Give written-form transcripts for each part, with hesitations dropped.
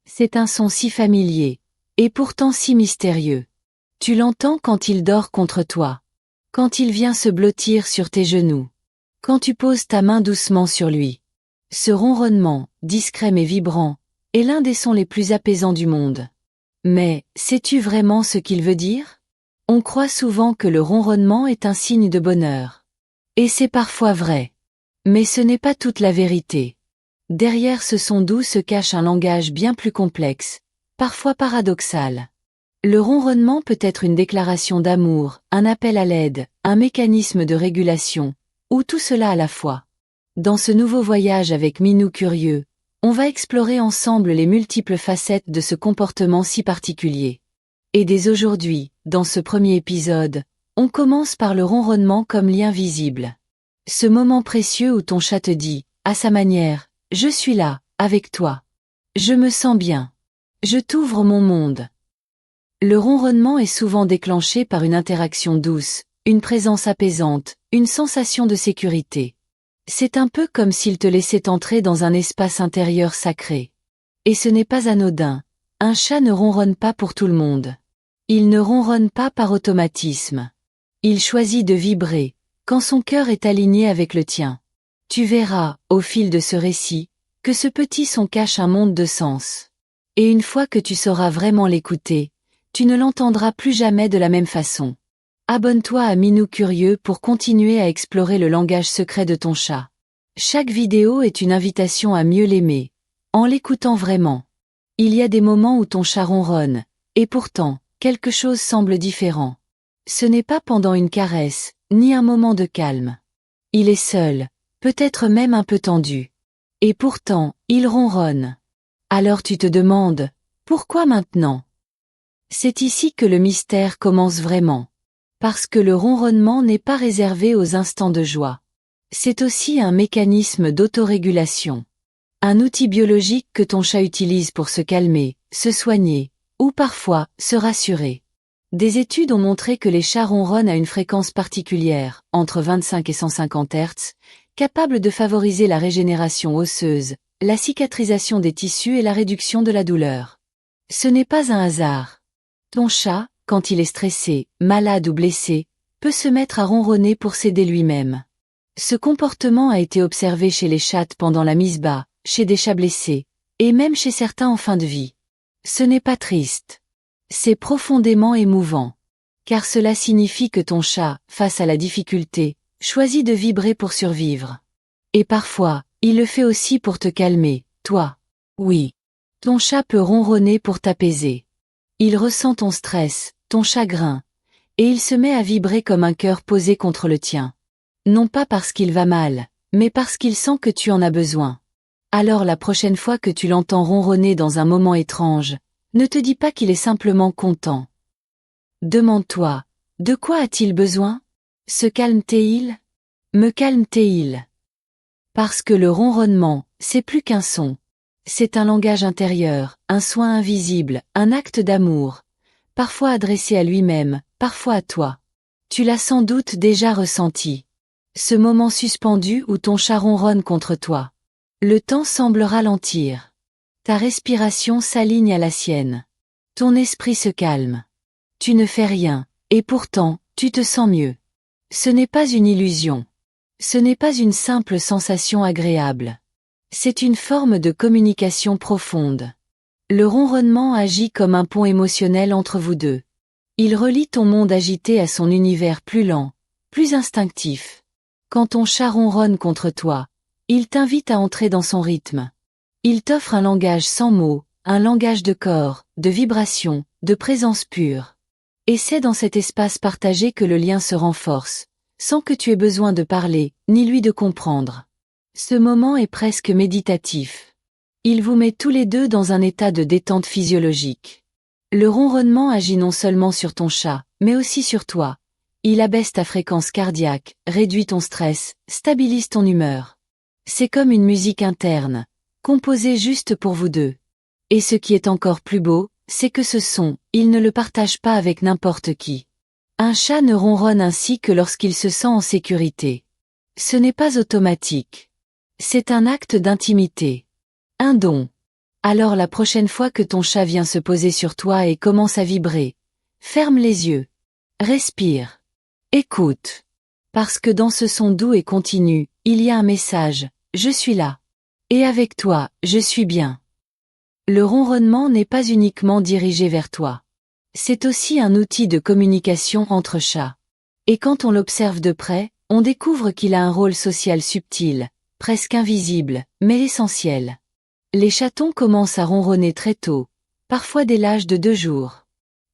C'est un son si familier, et pourtant si mystérieux. Tu l'entends quand il dort contre toi. Quand il vient se blottir sur tes genoux. Quand tu poses ta main doucement sur lui. Ce ronronnement, discret mais vibrant, est l'un des sons les plus apaisants du monde. Mais, sais-tu vraiment ce qu'il veut dire? On croit souvent que le ronronnement est un signe de bonheur. Et c'est parfois vrai. Mais ce n'est pas toute la vérité. Derrière ce son doux se cache un langage bien plus complexe, parfois paradoxal. Le ronronnement peut être une déclaration d'amour, un appel à l'aide, un mécanisme de régulation, ou tout cela à la fois. Dans ce nouveau voyage avec Minou Curieux, on va explorer ensemble les multiples facettes de ce comportement si particulier. Et dès aujourd'hui, dans ce premier épisode, on commence par le ronronnement comme lien visible. Ce moment précieux où ton chat te dit, à sa manière, « Je suis là, avec toi. Je me sens bien. Je t'ouvre mon monde. » Le ronronnement est souvent déclenché par une interaction douce, une présence apaisante, une sensation de sécurité. C'est un peu comme s'il te laissait entrer dans un espace intérieur sacré. Et ce n'est pas anodin, un chat ne ronronne pas pour tout le monde. Il ne ronronne pas par automatisme. Il choisit de vibrer, quand son cœur est aligné avec le tien. Tu verras, au fil de ce récit, que ce petit son cache un monde de sens. Et une fois que tu sauras vraiment l'écouter, tu ne l'entendras plus jamais de la même façon. Abonne-toi à Minou Curieux pour continuer à explorer le langage secret de ton chat. Chaque vidéo est une invitation à mieux l'aimer, en l'écoutant vraiment. Il y a des moments où ton chat ronronne, et pourtant, quelque chose semble différent. Ce n'est pas pendant une caresse, ni un moment de calme. Il est seul, peut-être même un peu tendu. Et pourtant, il ronronne. Alors tu te demandes, pourquoi maintenant? C'est ici que le mystère commence vraiment. Parce que le ronronnement n'est pas réservé aux instants de joie. C'est aussi un mécanisme d'autorégulation. Un outil biologique que ton chat utilise pour se calmer, se soigner, ou parfois, se rassurer. Des études ont montré que les chats ronronnent à une fréquence particulière, entre 25 et 150 Hz, capable de favoriser la régénération osseuse, la cicatrisation des tissus et la réduction de la douleur. Ce n'est pas un hasard. Ton chat, quand il est stressé, malade ou blessé, peut se mettre à ronronner pour s'aider lui-même. Ce comportement a été observé chez les chattes pendant la mise bas, chez des chats blessés, et même chez certains en fin de vie. Ce n'est pas triste. C'est profondément émouvant. Car cela signifie que ton chat, face à la difficulté, choisit de vibrer pour survivre. Et parfois, il le fait aussi pour te calmer, toi. Oui. Ton chat peut ronronner pour t'apaiser. Il ressent ton stress, ton chagrin, et il se met à vibrer comme un cœur posé contre le tien. Non pas parce qu'il va mal, mais parce qu'il sent que tu en as besoin. Alors la prochaine fois que tu l'entends ronronner dans un moment étrange, ne te dis pas qu'il est simplement content. Demande-toi, de quoi a-t-il besoin? Se calme-t-il? Me calme-t-il? Parce que le ronronnement, c'est plus qu'un son. C'est un langage intérieur, un soin invisible, un acte d'amour, parfois adressé à lui-même, parfois à toi. Tu l'as sans doute déjà ressenti. Ce moment suspendu où ton chat ronronne contre toi. Le temps semble ralentir. Ta respiration s'aligne à la sienne. Ton esprit se calme. Tu ne fais rien, et pourtant, tu te sens mieux. Ce n'est pas une illusion. Ce n'est pas une simple sensation agréable. C'est une forme de communication profonde. Le ronronnement agit comme un pont émotionnel entre vous deux. Il relie ton monde agité à son univers plus lent, plus instinctif. Quand ton chat ronronne contre toi, il t'invite à entrer dans son rythme. Il t'offre un langage sans mots, un langage de corps, de vibration, de présence pure. Et c'est dans cet espace partagé que le lien se renforce, sans que tu aies besoin de parler, ni lui de comprendre. Ce moment est presque méditatif. Il vous met tous les deux dans un état de détente physiologique. Le ronronnement agit non seulement sur ton chat, mais aussi sur toi. Il abaisse ta fréquence cardiaque, réduit ton stress, stabilise ton humeur. C'est comme une musique interne, composée juste pour vous deux. Et ce qui est encore plus beau, c'est que ce son, il ne le partage pas avec n'importe qui. Un chat ne ronronne ainsi que lorsqu'il se sent en sécurité. Ce n'est pas automatique. C'est un acte d'intimité. Un don. Alors la prochaine fois que ton chat vient se poser sur toi et commence à vibrer, ferme les yeux. Respire. Écoute. Parce que dans ce son doux et continu, il y a un message, je suis là. Et avec toi, je suis bien. Le ronronnement n'est pas uniquement dirigé vers toi. C'est aussi un outil de communication entre chats. Et quand on l'observe de près, on découvre qu'il a un rôle social subtil, presque invisible, mais essentiel. Les chatons commencent à ronronner très tôt, parfois dès l'âge de 2 jours.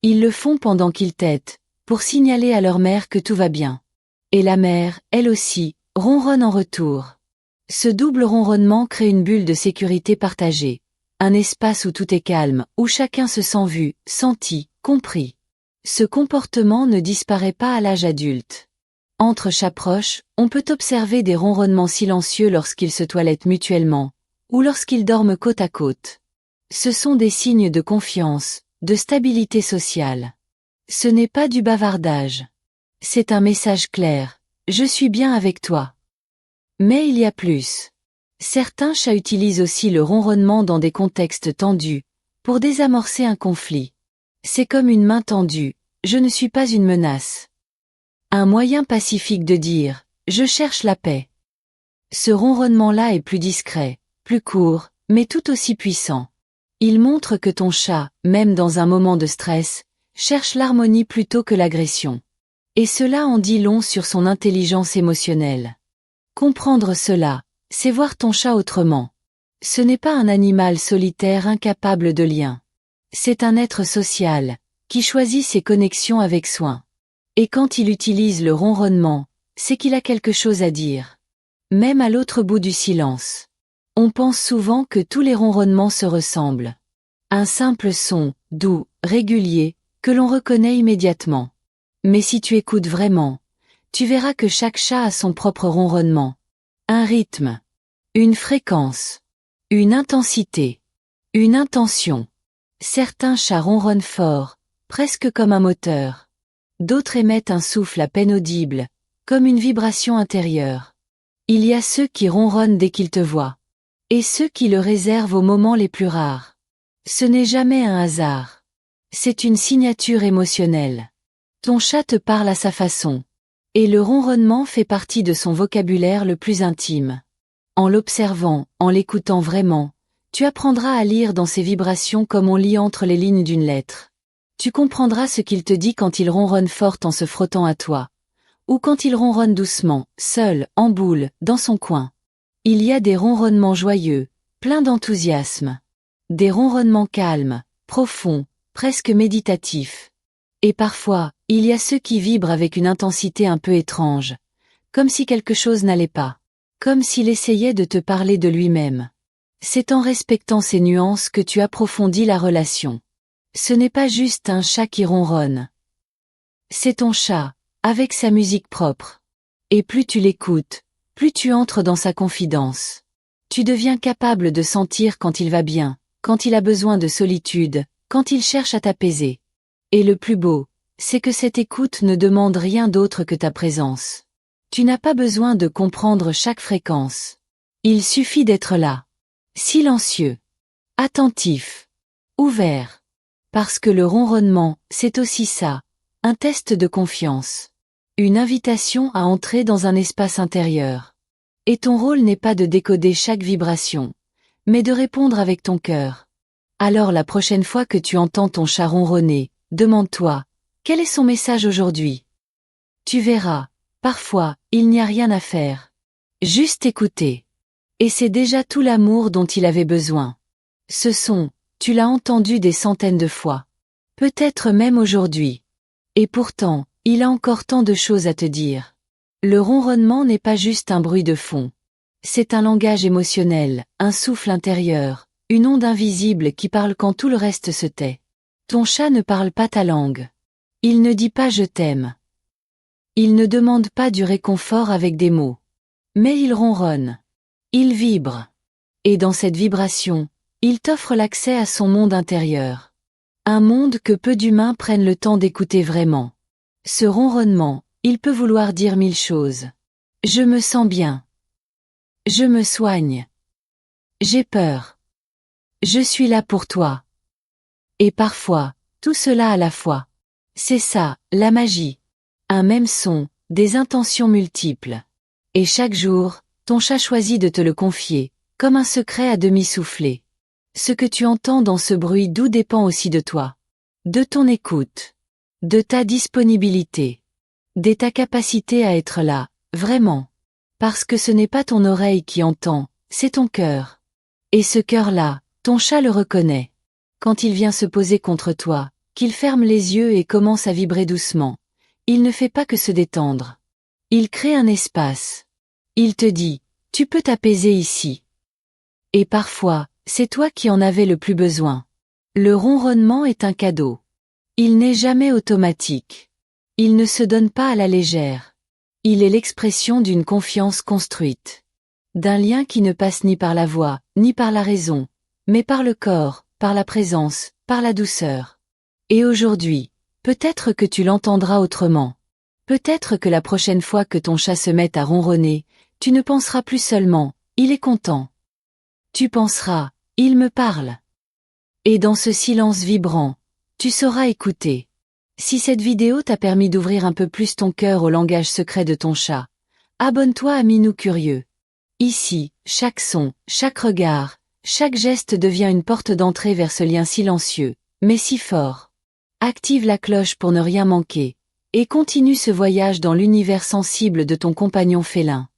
Ils le font pendant qu'ils tètent, pour signaler à leur mère que tout va bien. Et la mère, elle aussi, ronronne en retour. Ce double ronronnement crée une bulle de sécurité partagée, un espace où tout est calme, où chacun se sent vu, senti, compris. Ce comportement ne disparaît pas à l'âge adulte. Entre chats proches, on peut observer des ronronnements silencieux lorsqu'ils se toilettent mutuellement, ou lorsqu'ils dorment côte à côte. Ce sont des signes de confiance, de stabilité sociale. Ce n'est pas du bavardage. C'est un message clair, je suis bien avec toi. Mais il y a plus. Certains chats utilisent aussi le ronronnement dans des contextes tendus, pour désamorcer un conflit. C'est comme une main tendue, je ne suis pas une menace. Un moyen pacifique de dire, je cherche la paix. Ce ronronnement-là est plus discret, plus court, mais tout aussi puissant. Il montre que ton chat, même dans un moment de stress, cherche l'harmonie plutôt que l'agression. Et cela en dit long sur son intelligence émotionnelle. Comprendre cela, c'est voir ton chat autrement. Ce n'est pas un animal solitaire incapable de lien. C'est un être social, qui choisit ses connexions avec soin. Et quand il utilise le ronronnement, c'est qu'il a quelque chose à dire. Même à l'autre bout du silence. On pense souvent que tous les ronronnements se ressemblent. Un simple son, doux, régulier, que l'on reconnaît immédiatement. Mais si tu écoutes vraiment, tu verras que chaque chat a son propre ronronnement. Un rythme. Une fréquence. Une intensité. Une intention. Certains chats ronronnent fort, presque comme un moteur. D'autres émettent un souffle à peine audible, comme une vibration intérieure. Il y a ceux qui ronronnent dès qu'ils te voient. Et ceux qui le réservent aux moments les plus rares. Ce n'est jamais un hasard. C'est une signature émotionnelle. Ton chat te parle à sa façon. Et le ronronnement fait partie de son vocabulaire le plus intime. En l'observant, en l'écoutant vraiment, tu apprendras à lire dans ses vibrations comme on lit entre les lignes d'une lettre. Tu comprendras ce qu'il te dit quand il ronronne fort en se frottant à toi. Ou quand il ronronne doucement, seul, en boule, dans son coin. Il y a des ronronnements joyeux, pleins d'enthousiasme. Des ronronnements calmes, profonds, presque méditatifs. Et parfois, il y a ceux qui vibrent avec une intensité un peu étrange. Comme si quelque chose n'allait pas. Comme s'il essayait de te parler de lui-même. C'est en respectant ces nuances que tu approfondis la relation. Ce n'est pas juste un chat qui ronronne. C'est ton chat, avec sa musique propre. Et plus tu l'écoutes, plus tu entres dans sa confidence. Tu deviens capable de sentir quand il va bien, quand il a besoin de solitude, quand il cherche à t'apaiser. Et le plus beau, c'est que cette écoute ne demande rien d'autre que ta présence. Tu n'as pas besoin de comprendre chaque fréquence. Il suffit d'être là. Silencieux. Attentif. Ouvert. Parce que le ronronnement, c'est aussi ça, un test de confiance. Une invitation à entrer dans un espace intérieur. Et ton rôle n'est pas de décoder chaque vibration, mais de répondre avec ton cœur. Alors la prochaine fois que tu entends ton chat ronronner, demande-toi, quel est son message aujourd'hui? Tu verras, parfois, il n'y a rien à faire. Juste écouter. Et c'est déjà tout l'amour dont il avait besoin. Ce son, tu l'as entendu des centaines de fois. Peut-être même aujourd'hui. Et pourtant, il a encore tant de choses à te dire. Le ronronnement n'est pas juste un bruit de fond. C'est un langage émotionnel, un souffle intérieur, une onde invisible qui parle quand tout le reste se tait. Ton chat ne parle pas ta langue. Il ne dit pas je t'aime. Il ne demande pas du réconfort avec des mots. Mais il ronronne. Il vibre. Et dans cette vibration, il t'offre l'accès à son monde intérieur. Un monde que peu d'humains prennent le temps d'écouter vraiment. Ce ronronnement, il peut vouloir dire 1000 choses. Je me sens bien. Je me soigne. J'ai peur. Je suis là pour toi. Et parfois, tout cela à la fois. C'est ça, la magie. Un même son, des intentions multiples. Et chaque jour, ton chat choisit de te le confier, comme un secret à demi soufflé. Ce que tu entends dans ce bruit doux dépend aussi de toi. De ton écoute. De ta disponibilité. De ta capacité à être là, vraiment. Parce que ce n'est pas ton oreille qui entend, c'est ton cœur. Et ce cœur-là, ton chat le reconnaît. Quand il vient se poser contre toi, qu'il ferme les yeux et commence à vibrer doucement, il ne fait pas que se détendre. Il crée un espace. Il te dit, tu peux t'apaiser ici. Et parfois, c'est toi qui en avais le plus besoin. Le ronronnement est un cadeau. Il n'est jamais automatique. Il ne se donne pas à la légère. Il est l'expression d'une confiance construite. D'un lien qui ne passe ni par la voix, ni par la raison, mais par le corps, par la présence, par la douceur. Et aujourd'hui, peut-être que tu l'entendras autrement. Peut-être que la prochaine fois que ton chat se met à ronronner, tu ne penseras plus seulement, il est content. Tu penseras, il me parle. Et dans ce silence vibrant, tu sauras écouter. Si cette vidéo t'a permis d'ouvrir un peu plus ton cœur au langage secret de ton chat, abonne-toi à Minou Curieux. Ici, chaque son, chaque regard, chaque geste devient une porte d'entrée vers ce lien silencieux, mais si fort. Active la cloche pour ne rien manquer, et continue ce voyage dans l'univers sensible de ton compagnon félin.